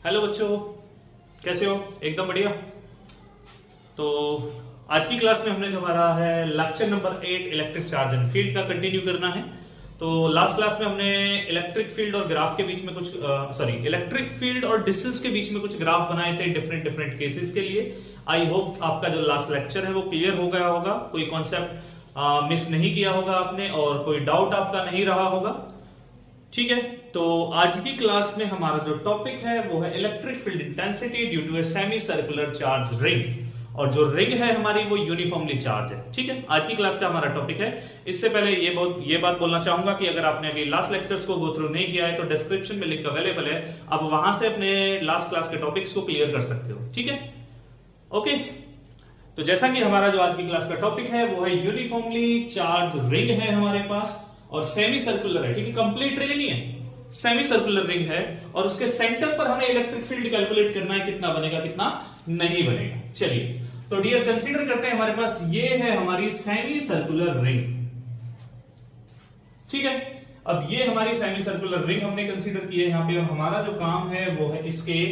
Hello बच्चों, कैसे हो? एकदम बढ़िया। तो आज की क्लास में हमने जो हमारा है lecture number 8 electric charge and field का कंटिन्यू करना है। तो लास्ट क्लास में हमने इलेक्ट्रिक फील्ड और ग्राफ के बीच में कुछ इलेक्ट्रिक फील्ड और डिस्टेंस के बीच में कुछ ग्राफ बनाए थे डिफरेंट डिफरेंट केसेस के लिए। आई होप आपका जो लास्ट लेक्चर है वो क्लियर हो गया होगा, कोई कॉन्सेप्ट मिस नहीं किया होगा आपने और कोई डाउट आपका नहीं रहा होगा। ठीक है, तो आज की क्लास में हमारा जो टॉपिक है वो है electric field intensity due to a semicircular charge ring. और जो रिंग है हमारी वो यूनिफॉर्मली चार्ज है। ठीक है, आज की क्लास का हमारा टॉपिक है। इससे पहले ये बात बोलना चाहूंगा कि अगर आपने अभी लास्ट लेक्चर्स को गो थ्रू नहीं किया है तो डिस्क्रिप्शन में लिंक अवेलेबल है, आप वहां से अपने लास्ट क्लास के टॉपिक्स को क्लियर कर सकते हो। ठीक है, ओके। तो जैसा कि हमारा जो आज की क्लास का टॉपिक है वो है यूनिफॉर्मली चार्ज रिंग है हमारे पास और सेमी सर्कुलर है। ठीक है, कंप्लीट रिंग नहीं है, सेमी सर्कुलर रिंग है और उसके सेंटर पर हमें इलेक्ट्रिक फील्ड कैलकुलेट करना है, कितना बनेगा कितना नहीं बनेगा। चलिए, तो डियर कंसीडर करते हैं हमारे पास ये है हमारी सेमी सर्कुलर रिंग। ठीक है, अब ये हमारी सेमी सर्कुलर रिंग हमने कंसीडर की है यहाँ पे। हमारा जो काम है वो है इसके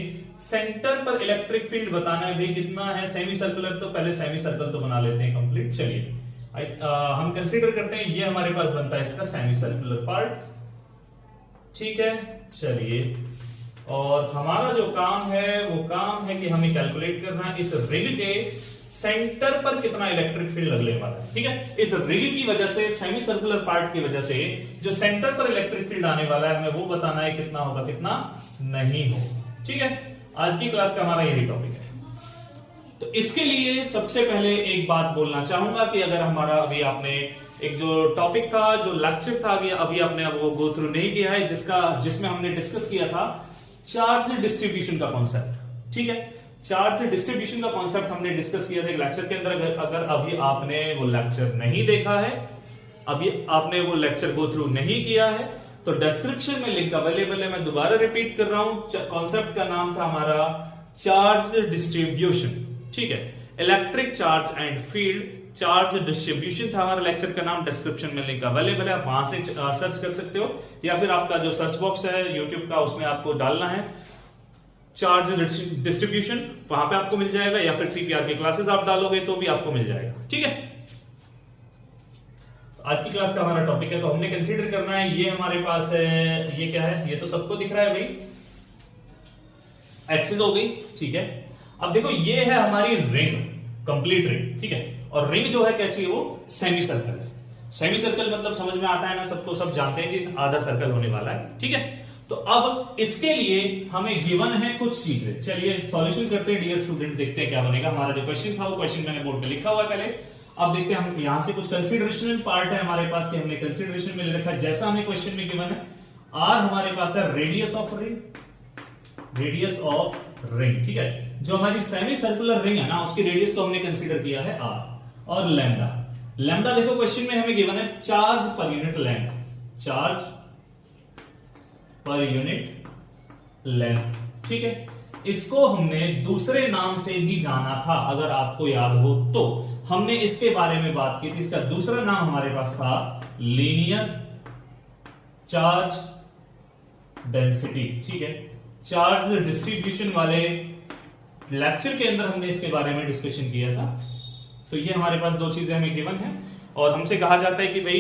सेंटर पर इलेक्ट्रिक फील्ड बताना है। भाई कितना है सेमी सर्कुलर, तो पहले सेमी सर्कल तो बना लेते हैं कंप्लीट। चलिए हम कंसीडर करते हैं ये हमारे पास बनता है इसका सेमी सर्कुलर पार्ट। ठीक है, चलिए, और हमारा जो काम है वो काम है कि हमें कैलकुलेट करना है इस रिंग के सेंटर पर कितना इलेक्ट्रिक फील्ड लगने वाला है। ठीक है, इस रिंग की वजह से, सेमी सर्कुलर पार्ट की वजह से जो सेंटर पर इलेक्ट्रिक फील्ड आने वाला है हमें वो बताना है कितना होगा कितना नहीं होगा। ठीक है, आज की क्लास का हमारा यही टॉपिक है। तो इसके लिए सबसे पहले एक बात बोलना चाहूंगा कि अगर हमारा अभी आपने एक जो टॉपिक था, जो लेक्चर था अभी आपने वो गो थ्रू नहीं किया है, जिसमें हमने डिस्कस किया था चार्ज डिस्ट्रीब्यूशन का कॉन्सेप्ट। ठीक है, चार्ज डिस्ट्रीब्यूशन का कॉन्सेप्ट हमने डिस्कस किया था एक लेक्चर के अंदर। अगर अभी आपने वो लेक्चर नहीं देखा है, अभी आपने वो लेक्चर गो थ्रू नहीं किया है, तो डिस्क्रिप्शन में लिंक अवेलेबल है। मैं दोबारा रिपीट कर रहा हूं, कॉन्सेप्ट का नाम था हमारा चार्ज डिस्ट्रीब्यूशन। ठीक है, electric charge and field charge distribution था हमारा लेक्चर का नाम। डिस्क्रिप्शन में लिंक अवेलेबल है, आप वहां से सर्च कर सकते हो, या फिर आपका जो सर्च बॉक्स है यूट्यूब का उसमें आपको डालना है चार्ज डिस्ट्रीब्यूशन, वहां पे आपको मिल जाएगा, या फिर सीपीआर की क्लासेस आप डालोगे तो भी आपको मिल जाएगा। ठीक है, आज की क्लास का हमारा टॉपिक है, तो हमने कंसीडर करना है ये हमारे पास है, ये क्या है, ये तो सबको दिख रहा है भाई, एक्सिस हो गई। ठीक है, अब देखो ये है हमारी रिंग, कंप्लीट रिंग। ठीक है, और रिंग जो है कैसी है, वो सेमी सर्कल है। सेमी सर्कल मतलब समझ में आता है ना सबको, सब जानते हैं कि आधा सर्कल होने वाला है। ठीक है, तो अब इसके लिए हमें गिवन है कुछ चीजें। चलिए सॉल्यूशन करते हैं डियर स्टूडेंट, देखते हैं क्या बनेगा। हमारा जो क्वेश्चन था वो क्वेश्चन मैंने बोर्ड पे लिखा हुआ है पहले। अब देखते हैं हम यहां से कुछ कंसीडरेशन पार्ट है हमारे पास कि हमने कंसीडरेशन में ले रखा है, जैसा हमें क्वेश्चन में गिवन है। आर हमारे पास है radius of ring, radius of ring. ठीक है, जो हमारी सेमी सर्कुलर रिंग है ना उसकी रेडियस को हमने कंसीडर किया है आर। और लैम्डा, लैम्डा देखो क्वेश्चन में हमें गिवन है charge per unit length, charge per unit length. ठीक है, इसको हमने दूसरे नाम से भी जाना था, अगर आपको याद हो तो हमने इसके बारे में बात की थी। इसका दूसरा नाम हमारे पास था लीनियर चार्ज डेंसिटी। ठीक है, चार्ज डिस्ट्रीब्यूशन वाले लेक्चर के अंदर हमने इसके बारे में डिस्कशन किया था। तो ये हमारे पास दो चीजें हमें गिवन है और हमसे कहा जाता है कि भाई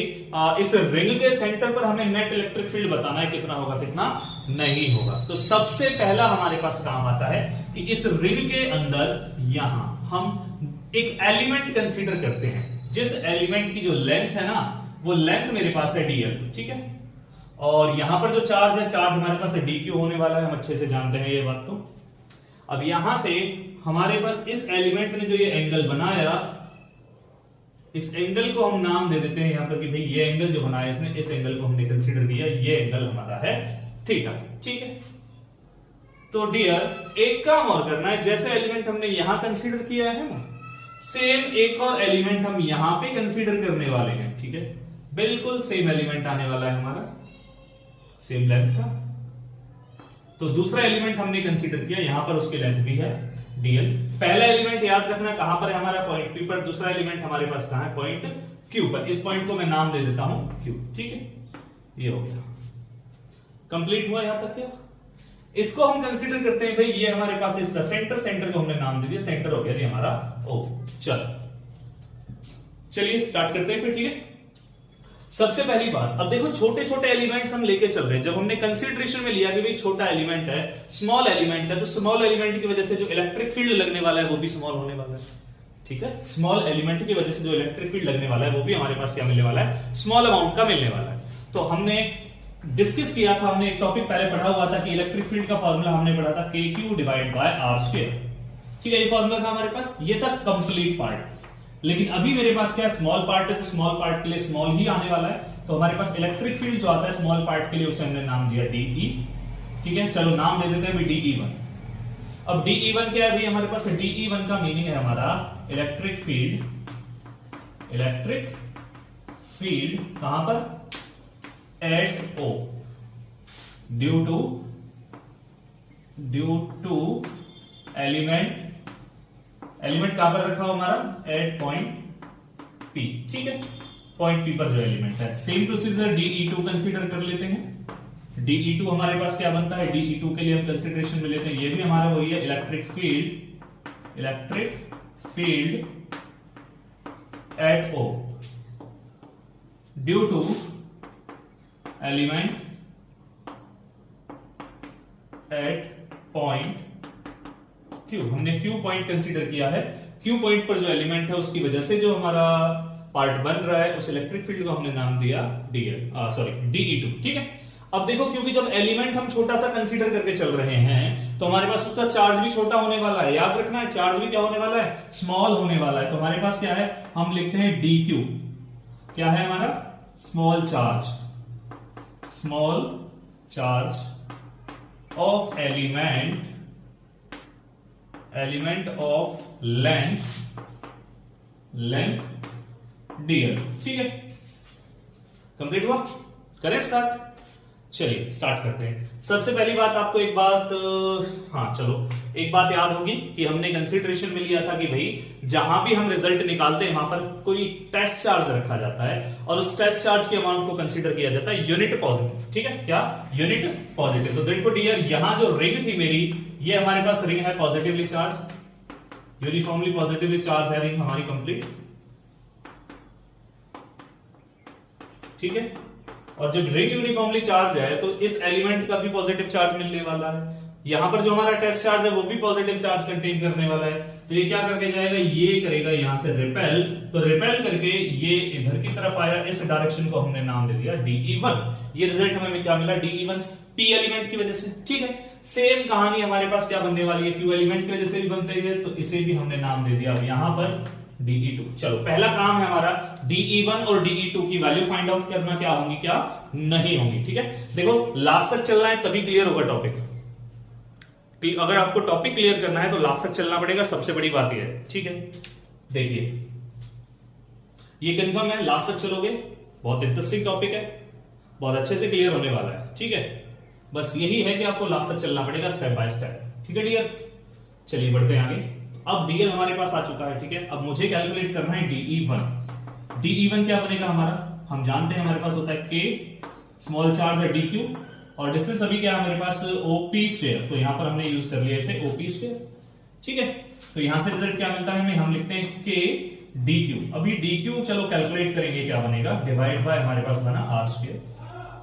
इस रिंग के सेंटर पर हमें नेट इलेक्ट्रिक फील्ड बताना है, कितना होगा कितना नहीं होगा। तो सबसे पहला हमारे पास काम आता है कि इस रिंग के अंदर यहां हम एक एलिमेंट कंसीडर करते हैं, जिस एलिमेंट की जो लेंथ है ना वो लेंथ मेरे पास है dl। ठीक है, और यहां पर जो चार्ज है, चार्ज हमारे पास dq होने वाला है, हम अच्छे से जानते हैं ये बात। तो अब यहां से हमारे पास इस एलिमेंट ने जो ये एंगल बनाया, इस एंगल को हम नाम दे देते हैं यहां पर कि भाई ये एंगल जो बनाया इसने, इस एंगल को हमने कंसीडर किया, ये एंगल हमारा है थीटा। ठीक है, तो डियर एक काम और करना है, जैसे एलिमेंट हमने यहां कंसीडर किया है ना, सेम एक और एलिमेंट हम यहां पे कंसीडर करने वाले हैं। ठीक है, बिल्कुल सेम एलिमेंट आने वाला है हमारा, सेम लेंथ का। तो दूसरा एलिमेंट हमने कंसीडर किया, यहां पर उसकी लेंथ भी है dl। पहला एलिमेंट याद रखना कहां पर है हमारा, पॉइंट P पर। दूसरा एलिमेंट हमारे पास कहां है, पॉइंट Q पर। इस पॉइंट को मैं नाम दे देता हूं Q। ठीक है, ये हो गया, कंप्लीट हुआ यहां तक क्या? इसको हम कंसीडर करते हैं भाई ये हमारे पास इसका सेंटर, सेंटर को हमने नाम दे दिया, सेंटर हो गया जी हमारा ओ। चलिए स्टार्ट करते हैं फिर, ठीक है। सबसे पहली बात, अब देखो छोटे छोटे एलिमेंट्स हम लेके चल रहे हैं। जब हमने कंसीडरेशन में लिया कि भाई छोटा एलिमेंट है, स्मॉल एलिमेंट है, तो स्मॉल एलिमेंट की वजह से जो इलेक्ट्रिक फील्ड लगने वाला है वो भी स्मॉल होने वाला है, ठीक है। स्मॉल एलिमेंट की वजह से जो इलेक्ट्रिक फील्ड लगने वाला है वो भी हमारे पास क्या मिलने वाला है, स्मॉल अमाउंट का मिलने वाला है। तो हमने डिस्कस किया था, हमने एक टॉपिक पहले पढ़ा हुआ था कि इलेक्ट्रिक फील्ड का फॉर्मूला हमने पढ़ा था KQ divide by R square, ठीक है। ये फॉर्मूला था हमारे पास, ये था कंप्लीट पार्ट। लेकिन अभी मेरे पास क्या स्मॉल पार्ट है, तो स्मॉल पार्ट के लिए स्मॉल ही आने वाला है। तो हमारे पास इलेक्ट्रिक फील्ड जो आता है स्मॉल पार्ट के लिए उसे हमने नाम दिया DE, ठीक है। चलो नाम दे देते हैं DE1। अब DE1 क्या है भाई हमारे पास, DE1 का मीनिंग है हमारा इलेक्ट्रिक फील्ड, इलेक्ट्रिक फील्ड कहां पर, at O, due to element, element कहां पर रखा हो हमारा, एट पॉइंट P, ठीक है। पॉइंट P पर जो एलिमेंट है। सेम प्रोसीजर DE2 कंसीडर कर लेते हैं। DE2 हमारे पास क्या बनता है, DE2 के लिए हम कंसीडरेशन में लेते हैं, ये भी हमारा वही है electric field, electric field at O due to element at point Q। हमने Q पॉइंट कंसीडर किया है, Q पॉइंट पर जो एलिमेंट है उसकी वजह से जो हमारा पार्ट बन रहा है उस इलेक्ट्रिक फील्ड को हमने नाम दिया DE2, ठीक है। अब देखो क्योंकि जब एलिमेंट हम छोटा सा कंसीडर करके चल रहे हैं तो हमारे पास उसका चार्ज भी छोटा होने वाला है। याद रखना है चार्ज भी क्या होने वाला है, स्मॉल होने वाला है। तो हमारे पास क्या है, हम लिखते हैं DQ, क्या है हमारा, small charge, small charge of element, element of length dl, ठीक है। कंप्लीट हुआ, करें स्टार्ट। चलिए स्टार्ट करते हैं। सबसे पहली बात आपको एक बात, हाँ चलो एक बात याद होगी कि हमने कंसीडरेशन में लिया था कि भाई जहां भी हम रिजल्ट निकालते हैं वहां पर कोई टेस्ट चार्ज रखा जाता है और उस टेस्ट चार्ज के अमाउंट को कंसीडर किया जाता है यूनिट पॉजिटिव, ठीक है। क्या, यूनिट पॉजिटिव। तो देखो डियर, यहां जो रिंग थी मेरी, ये हमारे पास रिंग है positively charge, uniformly positively charge है रिंग हमारी कंप्लीट, ठीक है। और जब रिंग यूनिफॉर्मली चार्ज है तो इस एलिमेंट का भी पॉजिटिव चार्ज मिलने वाला है। यहां पर जो हमारा टेस्ट चार्ज है वो भी पॉजिटिव चार्ज कंटेन करने वाला है। तो ये क्या करके जाएगा, ये करेगा यहां से रिपेल, तो रिपेल करके ये इधर की तरफ आया, इस डायरेक्शन को हमने नाम दे दिया DE1। ये रिजल्ट हमें क्या मिला, DE1 P एलिमेंट की वजह से, ठीक है। सेम कहानी हमारे पास क्या बनने वाली है, Q एलिमेंट की वजह से भी बनते हैं, तो इसे भी हमने नाम दे दिया अब यहां पर DE2। चलो पहला काम है हमारा DE1 और DE2 की वैल्यू फाइंड आउट करना, क्या होंगी क्या नहीं होंगी, ठीक है। देखो लास्ट तक चलना है तभी क्लियर होगा टॉपिक। अगर आपको टॉपिक क्लियर करना है तो लास्ट तक चलना पड़ेगा, सबसे बड़ी बात यह है, ठीक है। देखिए ये कंफर्म है, लास्ट तक चलोगे, बहुत इंटरेस्टिंग टॉपिक है, बहुत अच्छे से क्लियर होने वाला है, ठीक है। बस यही है कि आपको लास्ट तक चलना पड़ेगा स्टेप बाय स्टेप, ठीक है डियर। चलिए बढ़ते हैं आगे। अब DL हमारे पास आ चुका है, ठीक है। अब मुझे कैलकुलेट करना है DE1। DE1 क्या बनेगा हमारा, हम जानते हैं हमारे पास होता है K, स्मॉल चार्ज है DQ, और डिस्टेंस अभी क्या है हमारे पास OP स्क्वायर, तो यहां पर हमने यूज कर लिया इसे OP स्क्वायर, ठीक है। तो यहां से रिजल्ट क्या मिलता है हमें, हम लिखते हैं K DQ। अभी DQ चलो कैलकुलेट करेंगे, क्या बनेगा, डिवाइड बाय हमारे पास बना R स्क्वायर,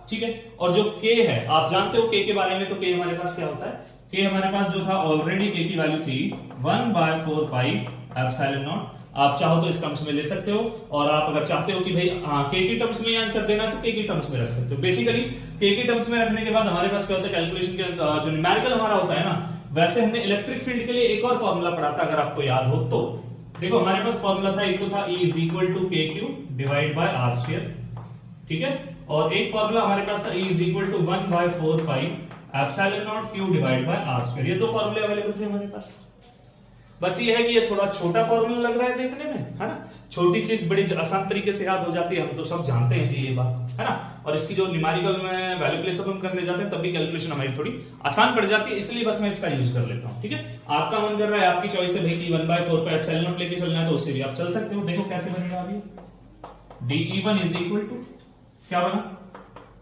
ठीक है। और जो K है आप जानते हो K के बारे में, तो K हमारे पास क्या होता है, K हमारे पास जो था ऑलरेडी K की वैल्यू थी 1/4 पाई एप्सिलॉन नॉट। आप चाहो तो इस टर्म्स में ले सकते हो, और आप अगर चाहते हो कि भाई K की टर्म्स में आंसर देना तो K की टर्म्स में रख सकते हो। बेसिकली K की टर्म्स में रखने के बाद हमारे पास क्या होता है, कैलकुलेशन के जो न्यूमेरिकल हमारा होता है ना, वैसे हमने इलेक्ट्रिक फील्ड के लिए एक और फॉर्मूला पढ़ा था, अगर आपको याद हो तो। देखो हमारे पास फॉर्मूला था, एक तो था E is equal to KQ divide by R square, ठीक है। और एक फॉर्मूला हमारे पास था E is equal to 1/4 pi epsilon naught Q divide by R square. ये दो फॉर्मूले अवेलेबल थे हमारे पास। बस ये है कि ये थोड़ा छोटा फॉर्मूला लग रहा है देखने में, है ना। छोटी चीज बड़ी आसान तरीके से याद हो जाती है, हम तो सब जानते हैं जी ये बात, है ना। और इसकी जो न्यूमेरिकल में वैल्यू प्लेस हम करने जाते हैं तब भी कैलकुलेशन हमारी थोड़ी आसान पड़ जाती है, इसलिए बस मैं इसका यूज कर लेता हूं, ठीक है। आपका मन कर रहा है, आपकी चॉइस है भाई कि 1/4 पाई एप्सिलॉन नॉट लेके चलना है तो उससे भी आप चल सकते हो। देखो कैसे बनेगा अभी, DE1 इज इक्वल टू क्या बना,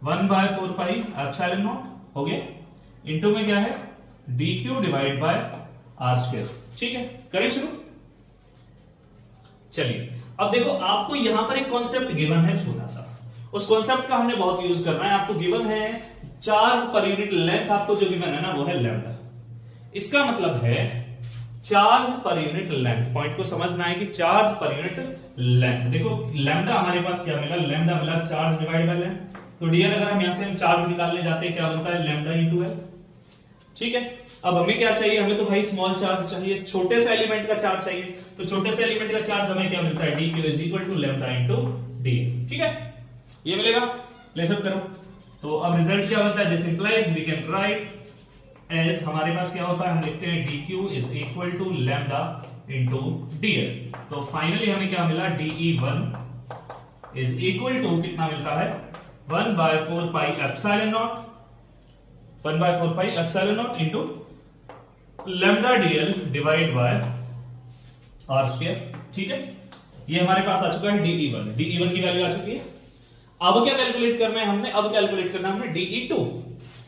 1/4 पाई एप्सिलॉन नॉट हो गया इंटू में क्या है D Q divide by R square. ठीक है, करें शुरू। चलिए अब देखो आपको यहां पर एक कॉन्सेप्ट गिवन है छोटा सा, उस कॉन्सेप्ट का हमने बहुत यूज करना है। आपको गिवन है चार्ज पर यूनिट लेंथ, आपको जो गिवन है ना वो है लैम्डा। इसका मतलब है charge per unit length, point को समझना है कि चार्ज पर यूनिट लेंथ। देखो लैम्डा हमारे पास क्या मिला, लैम्डा मिला चार्ज डिवाइड बाय लेंथ। तो डियर अगर हम यहां से हम चार्ज निकालने जाते हैं क्या बनता है लैम्डा इंटू एल। ठीक है, अब हमें क्या चाहिए, हमें तो भाई स्मॉल चार्ज चाहिए, छोटे से एलिमेंट का चार्ज चाहिए। तो छोटे से एलिमेंट का चार्ज हमें क्या मिलता है D Q is equal to lambda into D. ठीक है, ये मिलेगा, लेसन करो। तो अब रिजल्ट क्या होता है, this implies we can write as, हमारे पास क्या होता है हम लिखते हैं D Q is equal to lambda into DL. तो फाइनली हमें क्या मिला, DE one is equal to कितना मिलता है 1/4 pi epsilon naught, 1/4 pi epsilon naught into lambda DL divide by R square. ठीक है, ये हमारे पास आ चुका है डीई वन, डीई वन की वैल्यू आ चुकी है। अब क्या कैलकुलेट करना है हमने, अब कैलकुलेट करना है हमने डीई टू।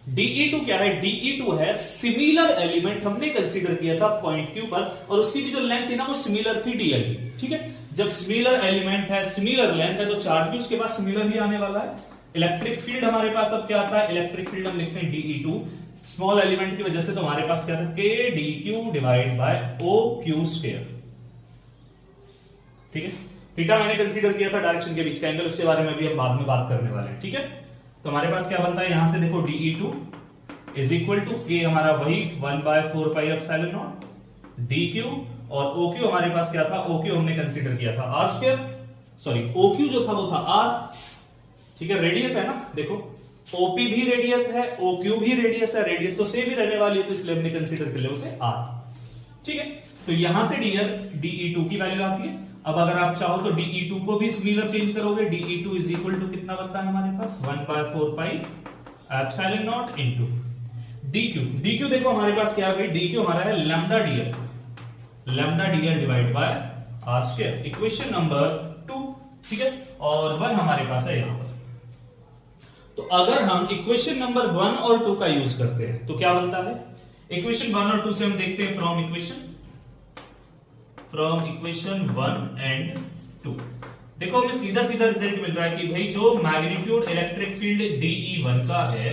डीई टू क्या है, डीई टू है सिमिलर एलिमेंट, हमने कंसीडर किया था पॉइंट क्यू पर, और उसकी भी जो लेंथ थी ना वो सिमिलर थी डीएल की। ठीक है, जब सिमिलर एलिमेंट है, सिमिलर लेंथ है, तो चार्ज भी उसके पास सिमिलर ही आने वाला है। इलेक्ट्रिक फील्ड हमारे पास अब क्या आता है, इलेक्ट्रिक फील्ड हम लिखते हैं डीई टू, स्मॉल एलिमेंट की वजह से तो हमारे पास क्या था K D Q divide by O Q square. ठीक है, थीटा मैंने कंसीडर किया था डायरेक्शन के बीच का एंगल, उसके बारे में भी हम बाद में बात करने वाले हैं। ठीक है, तो हमारे पास क्या बनता है यहां से देखो DE two is equal to K हमारा वही 1/4 pi epsilon naught D Q, और ओ क्यू हमारे पास क्या था, ओ क्यू हमने कंसीडर किया था R square, sorry O Q जो था वो था आर। ठीक है, रेडियस है ना, देखो ओपी भी रेडियस है, ओक्यू भी रेडियस है, रेडियस तो सेम ही रहने वाली है, तो इसलिए हमने कंसीडर कर लिया उसे आर। ठीक है, तो यहां से डियर डीई टू की वैल्यू आती है। अब अगर आप चाहो तो डीई टू को भी सिमिलर चेंज करोगे, DE two is equal to कितना बनता है हमारे पास 1/4 pi epsilon not into D Q. D Q देखो हमारे पास क्या है, डी क्यू हमारा है lambda DL, lambda DL divide by R square, equation number 2। ठीक है, और 1 हमारे पास है यहां पर। तो अगर हम इक्वेशन नंबर 1 और 2 का यूज करते हैं तो क्या बनता है, इक्वेशन 1 और 2 से हम देखते हैं फ्रॉम इक्वेशन 1 एंड 2। देखो हमें सीधा सीधा रिजल्ट मिल रहा है कि भाई जो मैग्नीट्यूड इलेक्ट्रिक फील्ड DE1 का है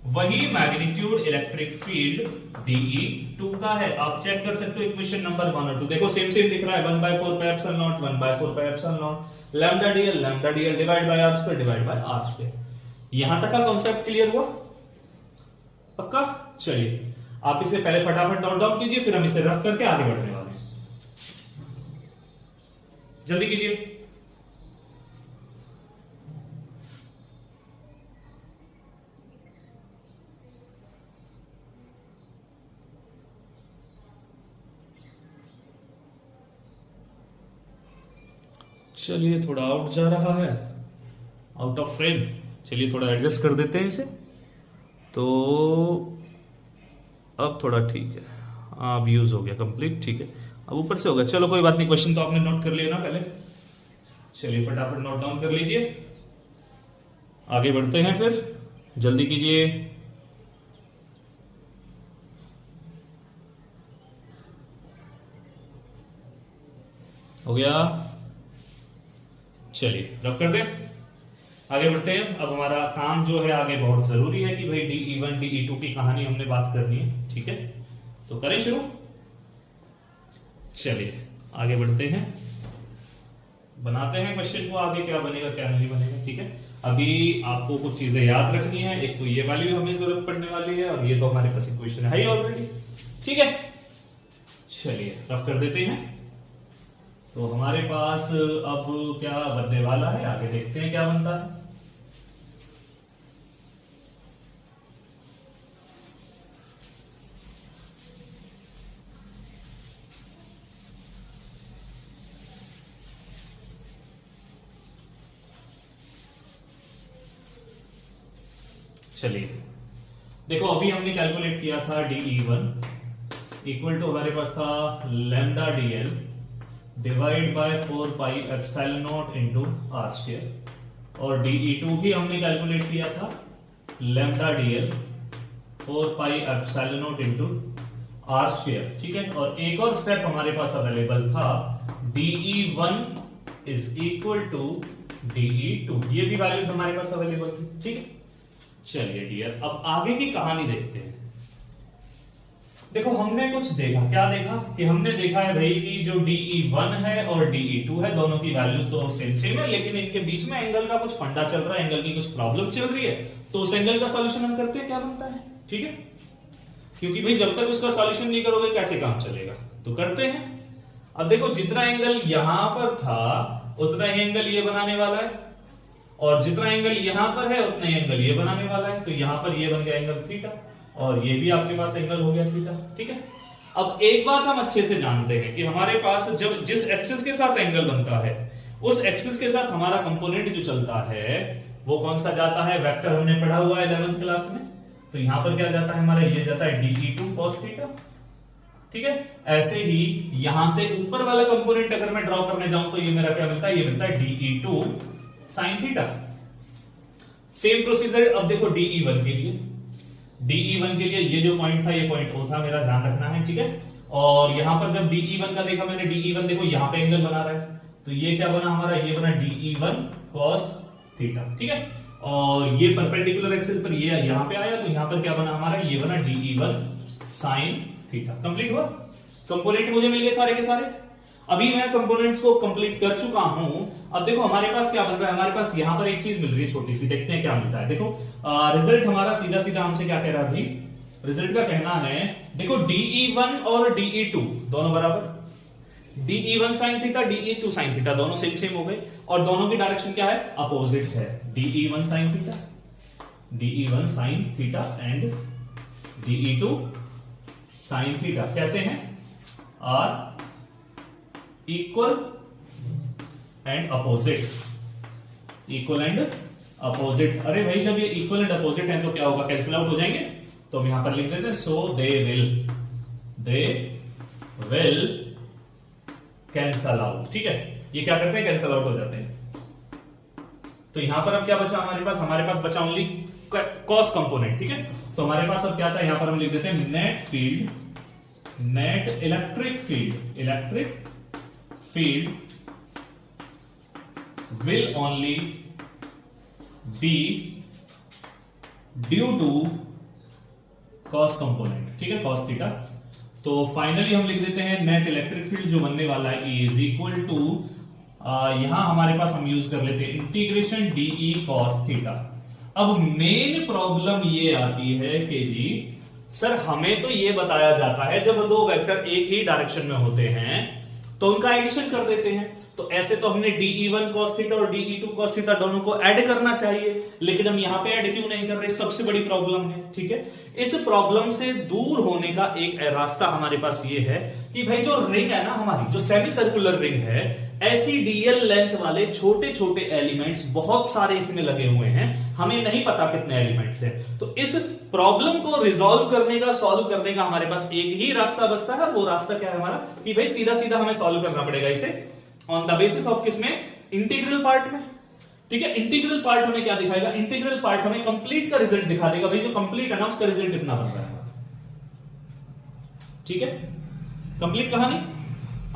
वही मैग्नीट्यूड इलेक्ट्रिक फील्ड DE2 का है। आप चेक कर सकते हो इक्वेशन नंबर 1 और 2, देखो सेम सेम दिख रहा है 1/4 pi epsilon naught 1/4 pi epsilon naught lambda DL divide by R square divide by R square. यहां तक का कॉन्सेप्ट क्लियर हुआ, पक्का? चलिए आप इसे पहले फटाफट नोट डाउन कीजिए, फिर हम इसे रफ करके आगे बढ़ने वाले हैं। जल्दी कीजिए। चलिए थोड़ा आउट जा रहा है, आउट ऑफ फ्रेम। चलिए थोड़ा एडजस्ट कर देते हैं इसे, तो अब थोड़ा ठीक है, अब यूज हो गया कंप्लीट। ठीक है, अब ऊपर से होगा, चलो कोई बात नहीं। क्वेश्चन तो आपने नोट कर लिया ना पहले, चलिए फटाफट नोट डाउन कर लीजिए, आगे बढ़ते हैं फिर, जल्दी कीजिए। हो गया, चलिए रफ कर दें, आगे बढ़ते हैं। अब हमारा काम जो है आगे बहुत जरूरी है कि भाई DE1 DE2 की कहानी हमने बात करनी है। ठीक है, तो करें शुरू। चलिए आगे बढ़ते हैं, बनाते हैं क्वेश्चन को, आगे क्या बनेगा क्या नहीं बनेगा। ठीक है, अभी आपको कुछ चीजें याद रखनी है, एक तो ये वैल्यू हमें जरूरत पड़ने वाली है, और ये तो हमारे पास इक्वेशन है ही ऑलरेडी। ठीक है, चलिए रफ कर देते हैं। तो हमारे पास अब क्या बनने वाला है, आगे देखते हैं क्या बनता है। चलिए देखो, अभी हमने कैलकुलेट किया था DE1 इक्वल टू हमारे पास था lambda DL divide by 4 pi epsilon not into R square, और DE2 भी हमने कैलकुलेट किया था lambda DL 4 pi epsilon naught into R square, ठीक है। और एक और स्टेप हमारे पास अवेलेबल था, DE1 is equal to DE2, ये भी वैल्यूज हमारे पास अवेलेबल थी, ठीक है। चलिए डियर, अब आगे की कहानी देखते हैं। देखो हमने कुछ देखा, क्या देखा कि हमने देखा है भाई कि जो DE1 है और DE2 है, दोनों की वैल्यूज तो सेम है, लेकिन इनके बीच में एंगल का कुछ फंडा चल रहा है, एंगल की कुछ प्रॉब्लम चल रही है, तो उस एंगल का सॉल्यूशन हम करते हैं, क्या बनता है, ठीक है। क्योंकि भाई जब तक उसका सॉल्यूशन नहीं करोगे कैसे काम चलेगा, तो करते हैं। अब देखो जितना एंगल यहां पर था उतना ही एंगल ये बनाने वाला है, और जितना एंगल यहां पर है उतना ही एंगल ये बनाने वाला है, तो यहां पर ये बन गया एंगल थीटा, और ये भी आपके पास एंगल हो गया थीटा, ठीक है। अब एक बात हम अच्छे से जानते हैं कि हमारे पास जब जिस एक्सिस के साथ एंगल बनता है, उस एक्सिस के साथ हमारा कंपोनेंट जो चलता है वो कौन सा जाता है, वेक्टर हमने पढ़ा हुआ है 11th क्लास में, तो यहां पर क्या जाता है हमारा, ये जाता है DE2 cos थीटा, ठीक है। ऐसे ही यहां से ऊपर वाला कंपोनेंट अगर मैं ड्रॉ करने जाऊं तो ये मेरा क्या मिलता है, ये मिलता है DE2 sin theta. Same procedure अब देखो DE1 के लिए, DE1 के लिए ये जो पॉइंट था, ये पॉइंट O था, मेरा ध्यान रखना है, ठीक है। और यहां पर जब DE1 का देखा मैंने, DE1 देखो यहां पे एंगल बना रहा है, तो ये क्या बना हमारा, ये बना DE1 cos थीटा, ठीक है। और ये परपेंडिकुलर एक्सिस पर ये यहां पे आया, तो यहां पर क्या बना हमारा, ये बना DE1 sin थीटा। कंप्लीट हुआ, कंपोनेंट मुझे मिल गए सारे के सारे। अभी मैं कंपोनेंट्स को कंप्लीट कर चुका हूं। अब देखो हमारे पास क्या बन रहा है, हमारे पास यहां पर एक चीज मिल रही है छोटी सी, देखते हैं क्या मिलता है। देखो रिजल्ट हमारा सीधा सीधा हमसे क्या कह रहा है भाई, रिजल्ट का कहना है, देखो DE1 और DE2 दोनों बराबर, DE1 sin theta DE2 sin theta दोनों सेम सेम हो गए, और दोनों की डायरेक्शन क्या है, अपोजिट है। DE1 sin theta, DE1 sin theta and DE2 sin theta कैसे हैं, are equal and opposite, equal and opposite. अरे भाई जब ये इक्वल एंड अपोजिट है तो क्या होगा, कैंसिल आउट हो जाएंगे, तो हम यहां पर लिख देते हैं, सो दे विल कैंसल आउट, ठीक है। ये क्या करते हैं, कैंसल आउट हो जाते हैं। तो यहां पर अब क्या बचा हमारे पास, हमारे पास बचा ओनली कॉस कंपोनेंट, ठीक है। तो हमारे पास अब क्या था, यहां पर हम लिख देते हैं net electric field will only be due to cos component, ठीक है, cos थीटा। तो फाइनली हम लिख देते हैं नेट इलेक्ट्रिक फील्ड जो बनने वाला है इज इक्वल टू, यहां हमारे पास हम यूज कर लेते हैं इंटीग्रेशन DE cos थीटा। अब मेन प्रॉब्लम ये आती है कि जी सर हमें तो ये बताया जाता है जब दो वेक्टर एक ही डायरेक्शन में होते हैं तो उनका एडिशन कर देते हैं, तो ऐसे तो हमने DE1 cos थीटा और DE2 cos थीटा दोनों को ऐड करना चाहिए, लेकिन हम यहां पे ऐड क्यों नहीं कर रहे, सबसे बड़ी प्रॉब्लम है, ठीक है। इस प्रॉब्लम से दूर होने का एक रास्ता हमारे पास ये है कि भाई जो रिंग है ना हमारी, जो सेमी सर्कुलर रिंग है, ऐसी DL लेंथ वाले छोटे छोटे एलिमेंट्स बहुत सारे इसमें लगे हुए हैं, हमें नहीं पता कितने एलिमेंट्स हैं। तो इस प्रॉब्लम को रिजॉल्व करने का, सॉल्व करने का हमारे पास एक ही रास्ता बचता है, और वो रास्ता क्या है हमारा, कि भाई सीधा सीधा हमें सॉल्व करना पड़ेगा इसे ऑन द बेसिस ऑफ किसमें, इंटीग्रल पार्ट में, ठीक है। इंटीग्रल पार्ट हमें क्या दिखाएगा, इंटीग्रल पार्ट हमें कंप्लीट का रिजल्ट दिखा देगा, भाई जो कंप्लीट है ना उसका रिजल्ट इतना बन रहा है, ठीक है। कंप्लीट कहानी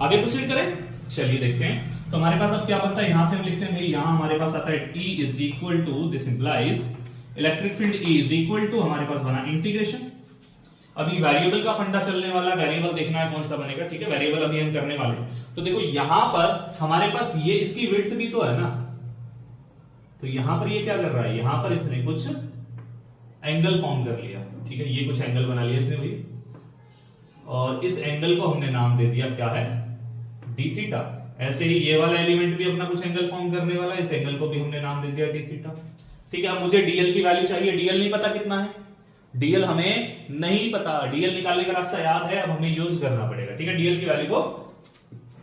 आगे प्रोसीड करें, चलिए देखते हैं। तो हमारे पास अब क्या बनता है, यहां से हम लिखते हैं भाई, यहां हमारे पास आता है E is equal to, this implies electric field E is equal to, हमारे पास बना इंटीग्रेशन। अभी वेरिएबल का फंडा चलने वाला, वेरिएबल देखना है कौन सा बनेगा, ठीक है। वेरिएबल अभी हम करने वाले हैं। तो देखो यहां पर हमारे पास ये इसकी विड्थ भी तो है ना, तो यहां पर ये क्या कर रहा है, यहां पर इसने कुछ एंगल फॉर्म कर लिया, ठीक है। ये कुछ एंगल बना लिया इसने भी, और इस एंगल को हमने नाम दे दिया क्या है, डी थीटा। ऐसे ही ये वाला एलिमेंट भी अपना कुछ एंगल फॉर्म करने वाला है, इस एंगल को भी हमने नाम दे दिया डी थीटा, ठीक है। अब मुझे डीएल की वैल्यू चाहिए, डीएल नहीं पता कितना है, डीएल हमें नहीं पता, डीएल निकालने का रास्ता याद है, अब हमें यूज करना पड़ेगा, ठीक है। डीएल की वैल्यू को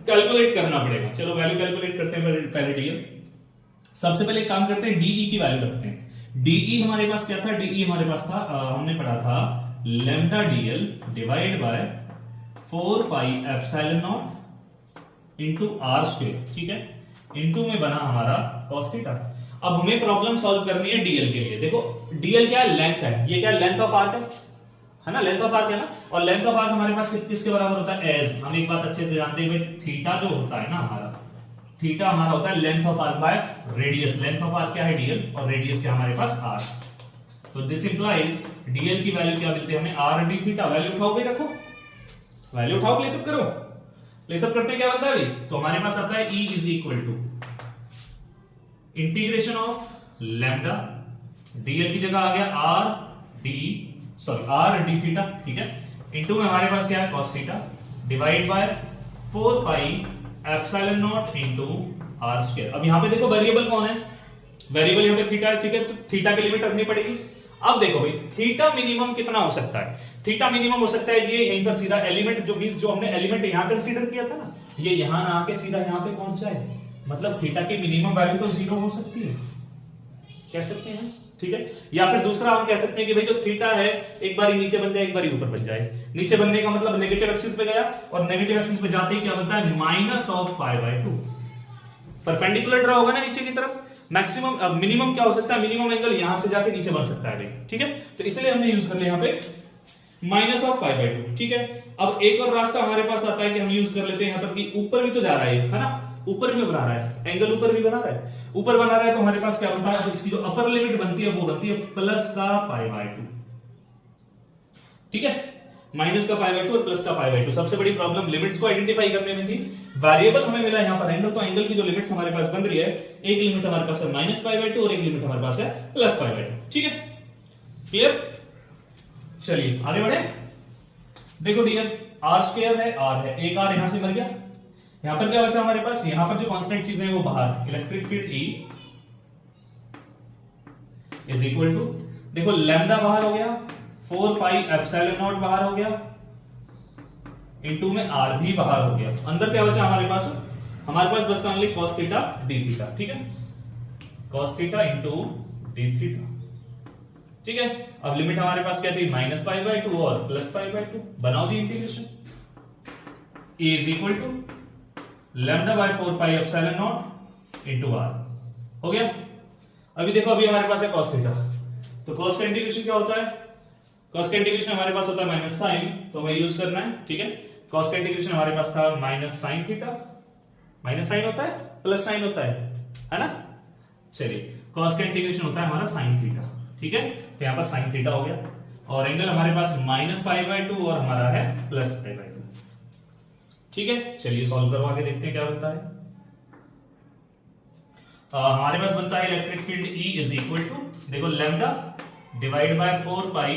कैलकुलेट करना पड़ेगा। चलो वैल्यू कैलकुलेट करते हैं पहले डीएल। सबसे पहले एक काम करते हैं, डीई की वैल्यू रखते हैं। डीई हमारे पास क्या था, डीई हमारे पास था, हमने पढ़ा था lambda DL divide by 4 pi epsilon not into R square, ठीक है। इनटू में बना हमारा cos थीटा। अब हमें प्रॉब्लम सॉल्व करनी है डीएल के लिए। देखो डीएल क्या है, लेंथ है, ये क्या लेंथ ऑफ आर्क है, है ना, लेंथ ऑफ आर्क है ना, और लेंथ ऑफ आर्क हमारे पास किसके बराबर होता है, एज हम एक बात अच्छे से जानते हैं भाई, थीटा जो होता है ना हमारा, थीटा हमारा होता है length of arc by radius. Length of arc क्या है, डीएल, और रेडियस क्या हमारे पास आर। तो दिस इंप्लाइज डीएल की वैल्यू क्या मिलती है हमें, आर डी थीटा। वैल्यू उठाओ भाई, रखो वैल्यू उठाओ, प्लेस अप करो। प्लेस अप करते हैं क्या बनता है भाई, तो हमारे पास आता है E is equal to integration of lambda, DL की जगह आ गया आर डी थीटा, ठीक है, इनटू में हमारे पास क्या है cos theta, divide by 4 pi epsilon not into R square. अब यहां पे देखो वेरिएबल कौन है, वेरिएबल यहां पे थीटा है, ठीक है, तो थीटा की लिमिट रखनी पड़ेगी। अब देखो भाई थीटा मिनिमम कितना हो सकता है, थीटा मिनिमम हो सकता है जी यहीं पर सीधा एलिमेंट जो मींस जो हमने एलिमेंट यहां कंसीडर किया था ना, ये यहां ना आके सीधा यहां पे पहुंच जाए, मतलब थीटा की मिनिमम वैल्यू तो 0 हो सकती है, कह सकते हैं, ठीक है। या फिर दूसरा हम कह सकते हैं कि भाई जो थीटा है एक बार नीचे बन जाए एक बार ऊपर बन जाए। नीचे बनने का मतलब नेगेटिव एक्सिस पे गया, और नेगेटिव एक्सिस पे जाते ही क्या बनता है, minus of pi by 2, perpendicular draw होगा ना नीचे की तरफ। मैक्सिमम मिनिमम क्या हो सकता है, मिनिमम एंगल यहां से जाके नीचे बन सकता है भाई, ठीक है, तो इसलिए हमने यूज कर लिया यहां पे माइनस ऑफ पाई बाय 2, ठीक है। अब एक और रास्ता हमारे पास आता है कि हम यूज कर लेते हैं यहां पर कि ऊपर भी तो जा रहा है ना, ऊपर भी बना रहा है, एंगल ऊपर भी बना रहा है, ऊपर बना रहा है, तो हमारे पास क्या बनता है, इसकी जो अपर लिमिट बनती है वो बनती है प्लस का पाई बाय 2, ठीक है, माइनस का पाई बाय 2 और प्लस का पाई बाय 2। सबसे बड़ी प्रॉब्लम लिमिट्स को आइडेंटिफाई करने में थी। वेरिएबल हमें मिला यहां पर एंगल, तो एंगल की जो लिमिट्स हमारे पास बन रही है, एक लिमिट हमारे पास है माइनस पाई बाय 2 और एक लिमिट हमारे पास है प्लस पाई बाय 2, ठीक है, क्लियर। चलिए आगे बढ़े। देखो डियर आर स्क्वायर है, आर है, एक आर यहां से मर गया, यहां पर क्या बचा हमारे पास, यहां पर जो कांस्टेंट चीज है वो बाहर, electric field E is equal to, देखो लैम्डा बाहर हो गया, 4 पाई एप्सिलॉन नॉट बाहर हो गया, इनटू में आर भी बाहर हो गया। अंदर क्या बचा हमारे पास, हमारे पास बचता only cos theta D theta, ठीक है, cos theta into D theta, ठीक है। अब लिमिट हमारे पास क्या थी, माइनस पाई बाय 2 और प्लस पाई बाय 2। बनाओ जी integration, E is equal to lambda by 4 pi epsilon not into R, हो गया। अभी देखो अभी हमारे पास है cos थीटा, तो cos का इंटीग्रेशन क्या होता है, cos का इंटीग्रेशन हमारे पास होता है माइनस साइन, तो हमें यूज करना है, ठीक है। cos का इंटीग्रेशन हमारे पास था minus sine theta, minus sine होता है प्लस साइन होता है ना। चलिए cos का इंटीग्रेशन होता है हमारा साइन थीटा, ठीक है, तो यहां पर साइन थीटा हो गया, और एंगल हमारे पास माइनस पाई बाय 2 और हमारा है प्लस पाई बाय 2, ठीक है। चलिए सॉल्व करवा के देखते हैं क्या बनता है। हमारे पास बनता है electric field E is equal to, देखो lambda divide by 4 pi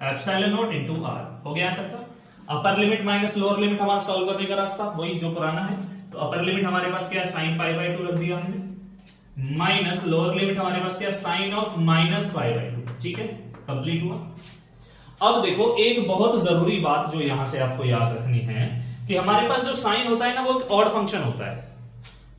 epsilon not into R, हो गया यहां तक का। Upper limit minus lower limit हमारा सॉल्व करने का रास्ता वही जो पुराना है, तो अपर लिमिट हमारे पास क्या है, साइन पाई बाय 2 रख दिया हमने, माइनस लोअर लिमिट हमारे पास क्या है, sine of minus pi by 2, ठीक है, कंप्लीट हुआ। अब देखो एक बहुत जरूरी बात जो यहां से आपको याद रखनी है कि हमारे पास जो साइन होता है ना वो ऑड फंक्शन होता है।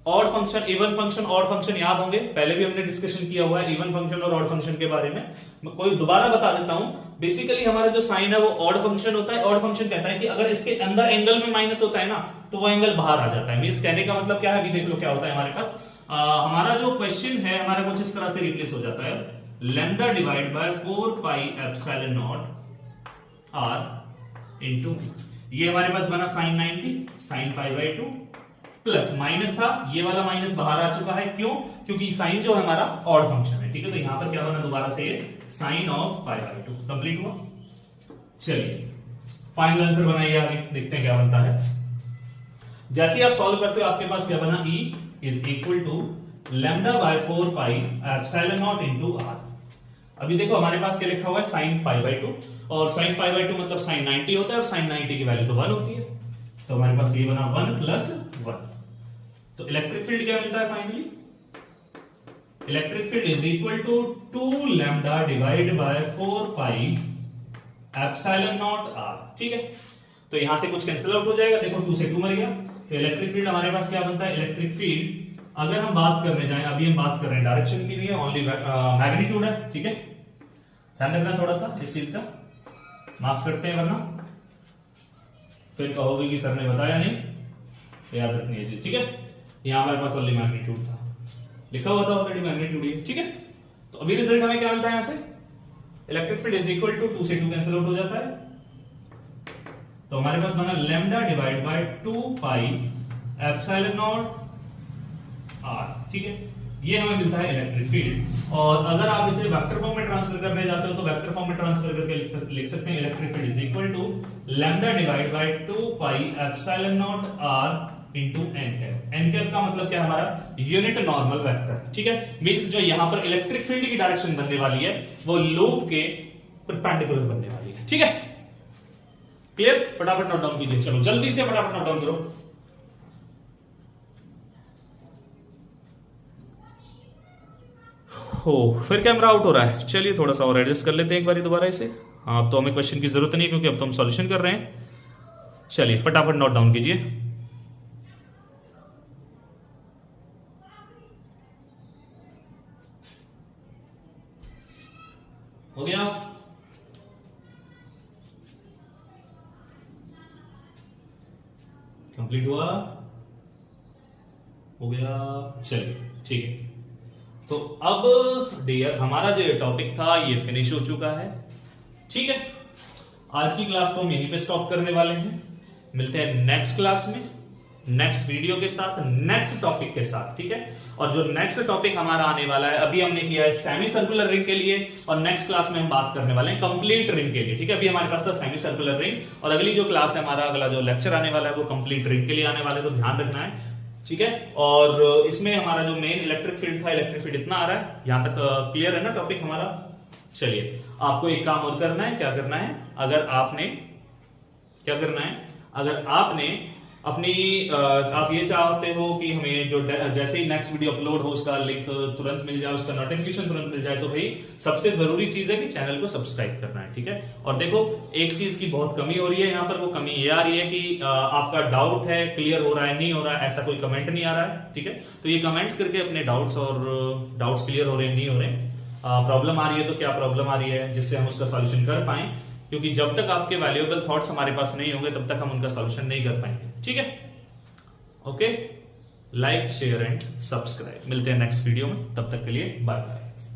Odd function, even function, odd function याद होंगे, पहले भी हमने डिस्कशन किया हुआ है इवन फंक्शन और ऑड फंक्शन के बारे में। मैं कोई दोबारा बता देता हूं, बेसिकली हमारा जो साइन है वो ऑड फंक्शन होता है। ऑड फंक्शन कहता है कि अगर इसके अंदर एंगल में माइनस होता है ना तो वो एंगल बाहर आ जाता है। मींस कहने का मतलब क्या है, अभी देख लो क्या होता है हमारे पास। हमारा जो क्वेश्चन है हमारा कुछ इस तरह से रिप्लेस हो जाता है, lambda divide by 4 pi epsilon naught R into, ये हमारे पास बना sine 90 sine pi by 2 plus minus था, ये वाला माइनस बाहर आ चुका है, क्यों, क्योंकि साइन जो है हमारा ऑड फंक्शन है, ठीक है। तो यहां पर क्या बना दोबारा से ये sine of pi by 2 complete हुआ। चलिए फाइनल आंसर बनाइए, आगे देखते हैं क्या बनता है। जैसे ही आप सॉल्व करते हो आपके पास क्या बना, E is equal to lambda by 4 pi epsilon not into R. अभी देखो हमारे पास क्या लिखा हुआ है, साइन पाई बाय 2, और साइन पाई बाय 2 मतलब साइन 90 होता है, और साइन 90 की वैल्यू तो 1 होती है, तो हमारे पास ये बना 1 प्लस 1। तो इलेक्ट्रिक फील्ड क्या मिलता है finally, electric field is equal to 2 lambda divide by 4 pi epsilon naught R, ठीक है। तो यहां से कुछ कैंसिल आउट हो जाएगा, देखो 2 से 2 मर गया, तो इलेक्ट्रिक फील्ड हमारे पास क्या बनता है, इलेक्ट्रिक फील्ड अगर हम बात करने जाएं, अभी हम बात कर रहे हैं डायरेक्शन की नहीं है, ओनली मैग्नीट्यूड है, ठीक है। ध्यान रखना थोड़ा सा इस चीज का, मार्क्स करते हैं वरना फिर कहोगे कि सर ने बताया नहीं, तो याद रखनी है चीज, ठीक है। यहां हमारे पास ओनली मैग्नीट्यूड था, लिखा हुआ था ऑलरेडी मैग्नीट्यूड ही, ठीक है। तो अभी रिजल्ट हमें क्या मिलता है यहां से, electric field is equal to 2 से 2 कैंसिल आउट हो जाता है, तो हमारे पास बना lambda divide by 2 pi epsilon naught R. ठीक है, ये हमें मिलता है इलेक्ट्रिक फील्ड। और अगर आप इसे वेक्टर फॉर्म में ट्रांसफर करने जाते हो तो वेक्टर फॉर्म में ट्रांसफर करके लिख सकते हैं electric field is equal to lambda divide by 2 pi epsilon naught R into N cap. N cap का मतलब क्या है हमारा यूनिट नॉर्मल वेक्टर। ठीक है, मींस जो यहां पर इलेक्ट्रिक फील्ड की डायरेक्शन बनने वाली है वो लूप के परपेंडिकुलर बनने वाली है। ठीक है, क्लियर? फटाफट नोट डाउन कीजिए, चलो जल्दी से फटाफट नोट डाउन करो। हो फिर कैमरा आउट हो रहा है, चलिए थोड़ा सा और एडजस्ट कर लेते हैं एक बार दोबारा इसे। हाँ, अब तो हमें क्वेश्चन की जरूरत नहीं क्योंकि अब तो हम सॉल्यूशन कर रहे हैं। चलिए फटाफट नोट डाउन कीजिए। हो गया? कंप्लीट हुआ? हो गया? चलिए ठीक है, तो अब डियर हमारा जो टॉपिक था ये फिनिश हो चुका है। ठीक है, आज की क्लास को हम यहीं पे स्टॉप करने वाले हैं। मिलते हैं नेक्स्ट क्लास में, नेक्स्ट वीडियो के साथ, नेक्स्ट टॉपिक के साथ। ठीक है, और जो नेक्स्ट टॉपिक हमारा आने वाला है, अभी हमने किया है सेमी सर्कुलर रिंग के लिए, और नेक्स्ट क्लास में हम बात करने वाले हैं कंप्लीट रिंग के लिए। ठीक है, अभी हमारे पास था सेमी सर्कुलर रिंग, और अगली जो क्लास है हमारा, अगला जो लेक्चर आने वाला है वो कंप्लीट रिंग के लिए आने वाला है, तो ध्यान रखना है। ठीक है, और इसमें हमारा जो मेन इलेक्ट्रिक फील्ड था, इलेक्ट्रिक फील्ड इतना आ रहा है, यहां तक क्लियर है ना टॉपिक हमारा? चलिए, आपको एक काम और करना है। क्या करना है? अगर आपने क्या करना है, अगर आपने अपनी आप ये चाहते हो कि हमें जो जैसे ही नेक्स्ट वीडियो अपलोड हो उसका लिंक तुरंत मिल जाए, उसका नोटिफिकेशन तुरंत मिल जाए, तो भाई सबसे जरूरी चीज है कि चैनल को सब्सक्राइब करना है। ठीक है, और देखो एक चीज की बहुत कमी हो रही है यहाँ पर, वो कमी ये आ रही है कि आपका डाउट है, क्लियर हो रहा है, नहीं हो रहा है, ऐसा कोई कमेंट नहीं आ रहा है। ठीक है, तो ये कमेंट्स करके अपने डाउट्स क्लियर हो रहे हैं, नहीं हो रहे, प्रॉब्लम आ रही है तो क्या प्रॉब्लम आ रही है, जिससे हम उसका सॉल्यूशन कर पाए, क्योंकि जब तक आपके वैल्यूएबल थॉट्स हमारे पास नहीं होंगे तब तक हम उनका सॉल्यूशन नहीं कर पाएंगे। ठीक है, okay, like share and subscribe. मिलते हैं नेक्स्ट वीडियो में, तब तक के लिए बाय बाय।